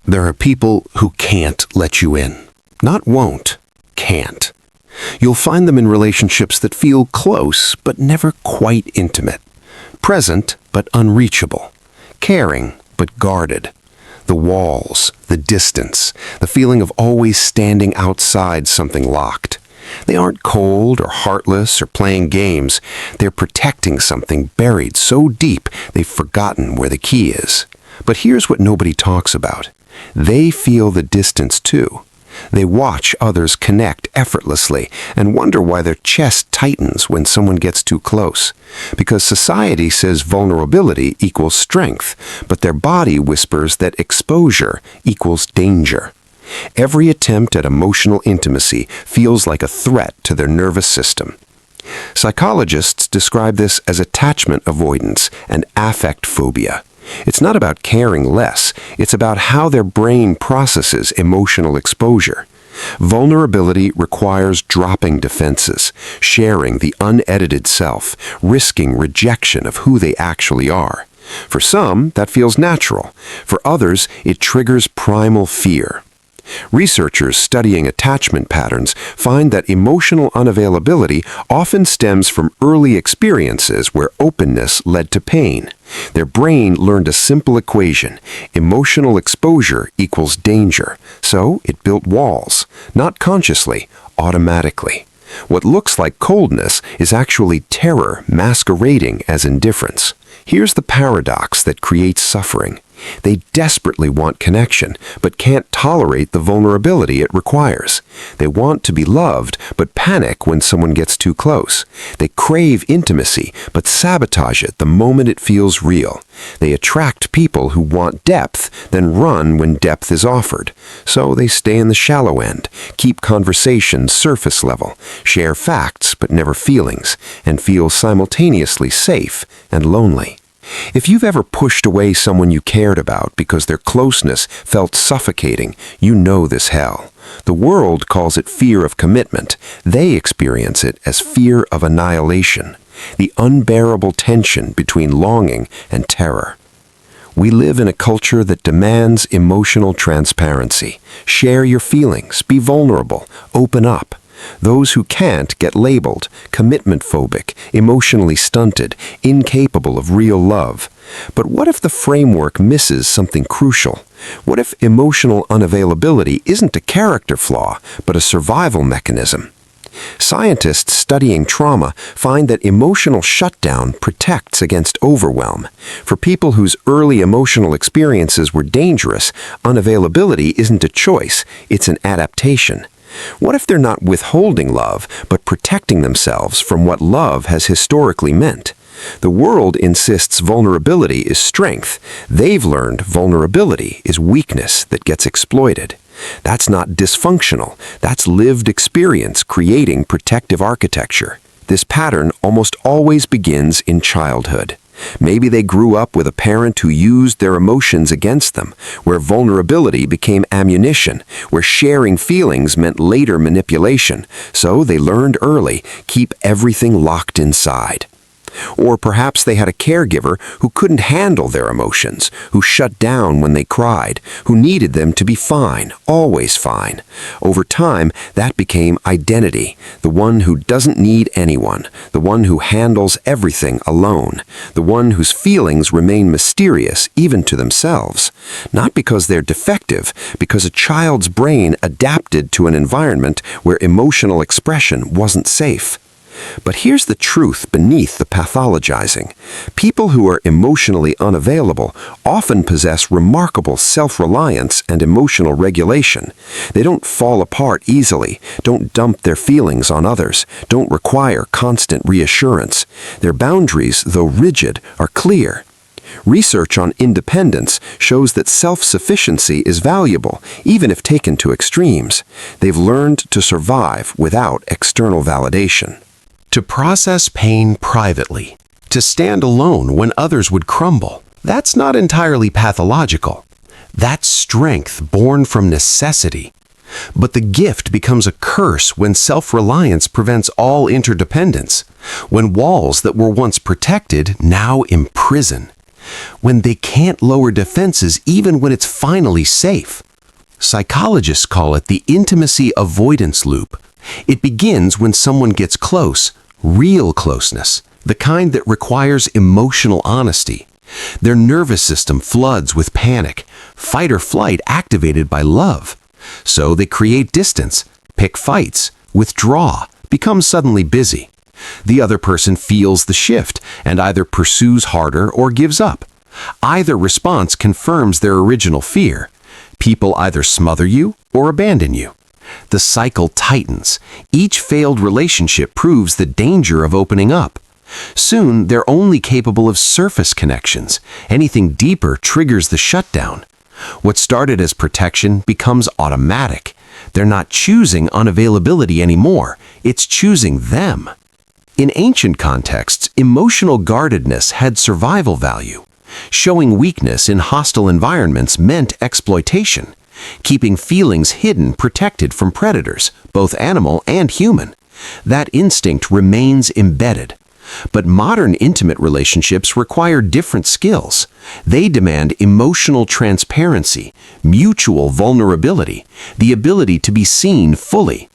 There are people who can't let you in. Not won't, can't. You'll find them in relationships that feel close but never quite intimate. Present but unreachable. Caring but guarded. The walls, the distance, the feeling of always standing outside something locked. They aren't cold or heartless or playing games. They're protecting something buried so deep they've forgotten where the key is. But here's what nobody talks about. They feel the distance too. They watch others connect effortlessly and wonder why their chest tightens when someone gets too close. Because society says vulnerability equals strength, but their body whispers that exposure equals danger. Every attempt at emotional intimacy feels like a threat to their nervous system. Psychologists describe this as attachment avoidance and affect phobia. It's not about caring less, it's about how their brain processes emotional exposure. Vulnerability requires dropping defenses, sharing the unedited self, risking rejection of who they actually are. For some, that feels natural. For others, it triggers primal fear. Researchers studying attachment patterns find that emotional unavailability often stems from early experiences where openness led to pain. Their brain learned a simple equation: emotional exposure equals danger. So it built walls, not consciously, automatically. What looks like coldness is actually terror masquerading as indifference. Here's the paradox that creates suffering. They desperately want connection, but can't tolerate the vulnerability it requires. They want to be loved, but panic when someone gets too close. They crave intimacy, but sabotage it the moment it feels real. They attract people who want depth, then run when depth is offered. So they stay in the shallow end, keep conversations surface level, share facts but never feelings, and feel simultaneously safe and lonely. If you've ever pushed away someone you cared about because their closeness felt suffocating, you know this hell. The world calls it fear of commitment. They experience it as fear of annihilation, the unbearable tension between longing and terror. We live in a culture that demands emotional transparency. Share your feelings, be vulnerable, open up. Those who can't get labeled commitment phobic, emotionally stunted, incapable of real love. But what if the framework misses something crucial? What if emotional unavailability isn't a character flaw, but a survival mechanism? Scientists studying trauma find that emotional shutdown protects against overwhelm. For people whose early emotional experiences were dangerous, unavailability isn't a choice, it's an adaptation. What if they're not withholding love, but protecting themselves from what love has historically meant? The world insists vulnerability is strength. They've learned vulnerability is weakness that gets exploited. That's not dysfunctional. That's lived experience creating protective architecture. This pattern almost always begins in childhood. Maybe they grew up with a parent who used their emotions against them, where vulnerability became ammunition, where sharing feelings meant later manipulation. So they learned early, keep everything locked inside. Or perhaps they had a caregiver who couldn't handle their emotions, who shut down when they cried, who needed them to be fine, always fine. Over time, that became identity, the one who doesn't need anyone, the one who handles everything alone, the one whose feelings remain mysterious even to themselves. Not because they're defective, because a child's brain adapted to an environment where emotional expression wasn't safe. But here's the truth beneath the pathologizing. People who are emotionally unavailable often possess remarkable self-reliance and emotional regulation. They don't fall apart easily, don't dump their feelings on others, don't require constant reassurance. Their boundaries, though rigid, are clear. Research on independence shows that self-sufficiency is valuable, even if taken to extremes. They've learned to survive without external validation. To process pain privately, to stand alone when others would crumble, that's not entirely pathological. That's strength born from necessity. But the gift becomes a curse when self-reliance prevents all interdependence, when walls that were once protected now imprison. when they can't lower defenses even when it's finally safe. Psychologists call it the intimacy avoidance loop. It begins when someone gets close, real closeness, the kind that requires emotional honesty. Their nervous system floods with panic, fight or flight activated by love. So they create distance, pick fights, withdraw, become suddenly busy. The other person feels the shift and either pursues harder or gives up. Either response confirms their original fear. People either smother you or abandon you. The cycle tightens. Each failed relationship proves the danger of opening up. Soon, they're only capable of surface connections. Anything deeper triggers the shutdown. What started as protection becomes automatic. They're not choosing unavailability anymore. It's choosing them. In ancient contexts, emotional guardedness had survival value. Showing weakness in hostile environments meant exploitation. Keeping feelings hidden protected from predators, both animal and human. That instinct remains embedded. But modern intimate relationships require different skills. They demand emotional transparency, mutual vulnerability, the ability to be seen fully.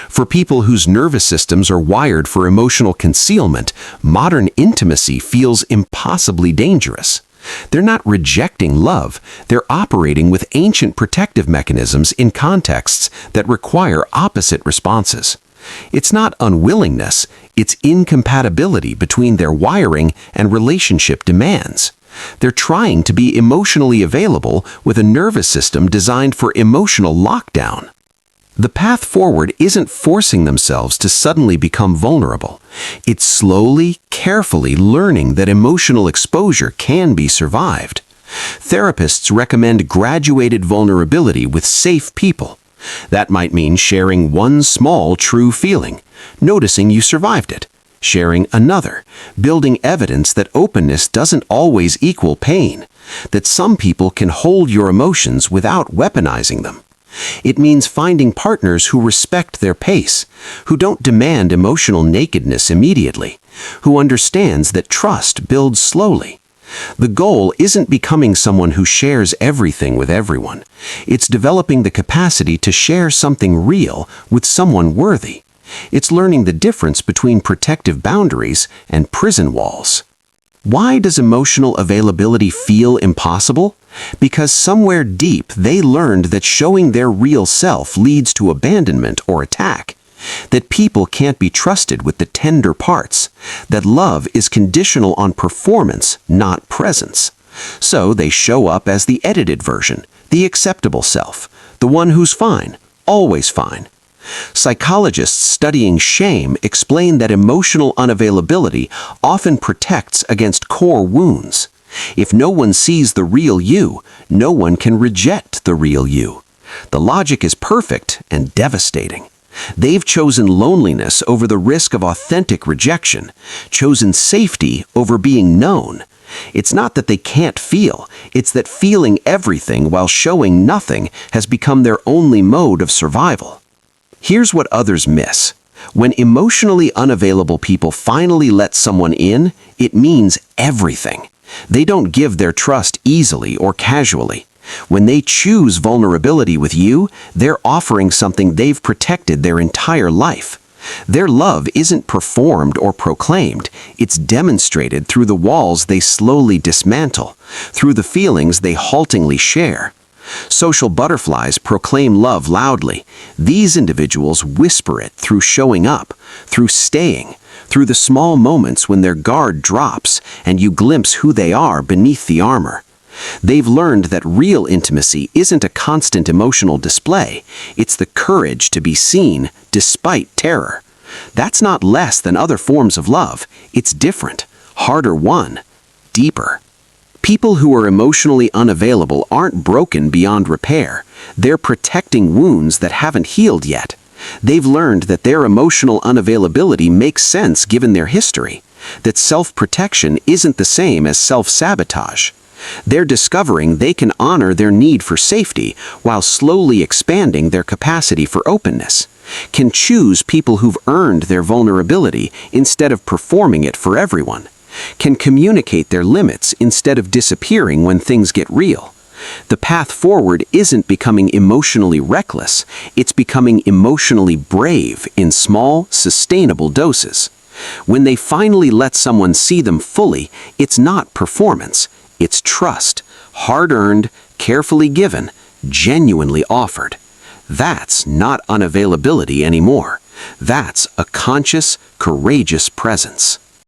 For people whose nervous systems are wired for emotional concealment, modern intimacy feels impossibly dangerous. They're not rejecting love, they're operating with ancient protective mechanisms in contexts that require opposite responses. It's not unwillingness, it's incompatibility between their wiring and relationship demands. They're trying to be emotionally available with a nervous system designed for emotional lockdown. The path forward isn't forcing themselves to suddenly become vulnerable. It's slowly, carefully learning that emotional exposure can be survived. Therapists recommend graduated vulnerability with safe people. That might mean sharing one small true feeling, noticing you survived it, sharing another, building evidence that openness doesn't always equal pain, that some people can hold your emotions without weaponizing them. It means finding partners who respect their pace, who don't demand emotional nakedness immediately, who understands that trust builds slowly. The goal isn't becoming someone who shares everything with everyone. It's developing the capacity to share something real with someone worthy. It's learning the difference between protective boundaries and prison walls. Why does emotional availability feel impossible? Because somewhere deep they learned that showing their real self leads to abandonment or attack, that people can't be trusted with the tender parts, that love is conditional on performance, not presence. So they show up as the edited version, the acceptable self, the one who's fine, always fine. Psychologists studying shame explain that emotional unavailability often protects against core wounds. If no one sees the real you, no one can reject the real you. The logic is perfect and devastating. They've chosen loneliness over the risk of authentic rejection, chosen safety over being known. It's not that they can't feel, it's that feeling everything while showing nothing has become their only mode of survival. Here's what others miss. When emotionally unavailable people finally let someone in, it means everything. They don't give their trust easily or casually. When they choose vulnerability with you, they're offering something they've protected their entire life. Their love isn't performed or proclaimed, it's demonstrated through the walls they slowly dismantle, through the feelings they haltingly share. Social butterflies proclaim love loudly. These individuals whisper it through showing up, through staying, through the small moments when their guard drops and you glimpse who they are beneath the armor. They've learned that real intimacy isn't a constant emotional display, it's the courage to be seen despite terror. That's not less than other forms of love, it's different, harder won, deeper. People who are emotionally unavailable aren't broken beyond repair. They're protecting wounds that haven't healed yet. They've learned that their emotional unavailability makes sense given their history, that self-protection isn't the same as self-sabotage. They're discovering they can honor their need for safety while slowly expanding their capacity for openness, can choose people who've earned their vulnerability instead of performing it for everyone, can communicate their limits instead of disappearing when things get real. The path forward isn't becoming emotionally reckless, it's becoming emotionally brave in small, sustainable doses. When they finally let someone see them fully, it's not performance, it's trust, hard-earned, carefully given, genuinely offered. That's not unavailability anymore. That's a conscious, courageous presence.